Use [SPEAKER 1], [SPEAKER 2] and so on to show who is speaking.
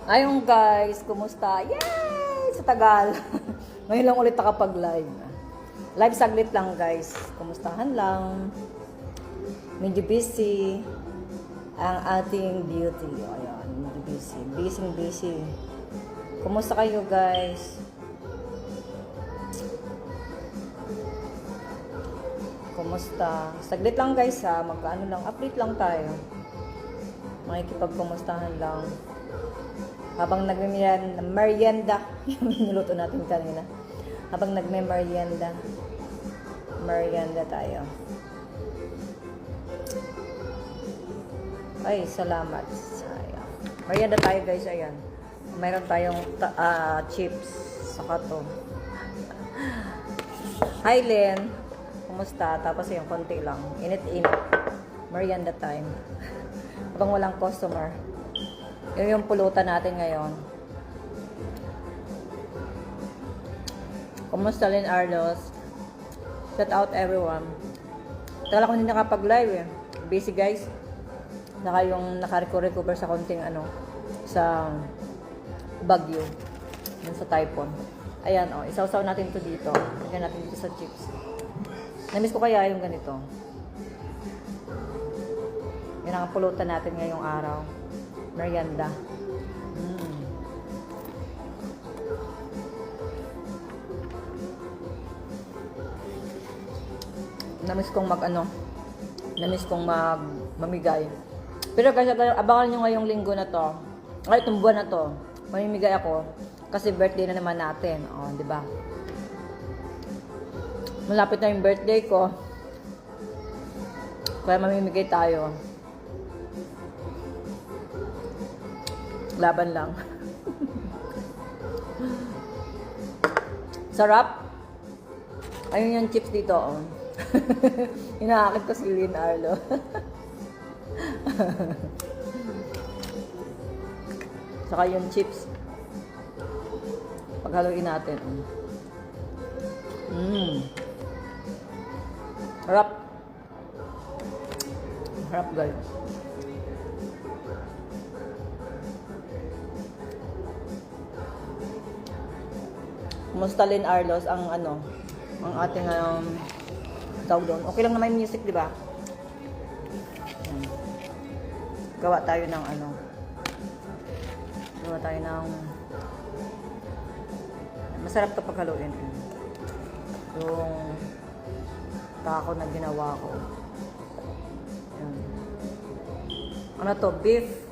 [SPEAKER 1] Ayun guys, kumusta? Yay! Sa tagal. Ngayon lang ulit nakapag-live. Live saglit lang guys. Kumustahan lang. Medyo busy ang ating beauty. Ayan, medyo busy. Busy. Kumusta kayo guys? Kumusta? Saglit lang guys ha. Magkaano lang, update lang tayo. Makikipagkumustahan lang. Habang nagme-merienda, yung niluto natin kanina. Habang nagme-merienda, merienda tayo. Ay, salamat. Ayan. Merienda tayo guys, ayan. Mayroon tayong chips. Saka to. Hi, Len. Kumusta? Tapos yung konti lang. Init-init. Merienda time. Habang walang customer. Yun yung pulutan natin ngayon. Kumusta Lynn Arlos? Shout out everyone. Tagal ako hindi nakapag-live eh. Busy guys. Naka yung naka-recover sa konting sa bagyo. Yun sa typhoon. Ayan isaw-saw natin to dito. Lagyan natin dito sa chips. Namiss ko kaya yung ganito. Yan ang pulutan natin ngayong araw. Merienda. Namiss kong mamigay. Pero guys, abangan nyo ngayong linggo na to. Ay, itong buwan na to. Mamimigay ako. Kasi birthday na naman natin. O, di ba? Malapit na yung birthday ko. Kaya mamimigay tayo. Laban lang. Sarap. Ayun yung chips dito. Oh. Inaakit ko si Lynn Arlo. Saka yung chips. Paghaluin natin. Harap. Harap guys. Kumusta Lynn Arlos ang ating tawag doon. Okay lang naman yung music, di ba? Gawa tayo ng masarap to paghaluin. Yung taco na ginawa ko. Ano to? Beef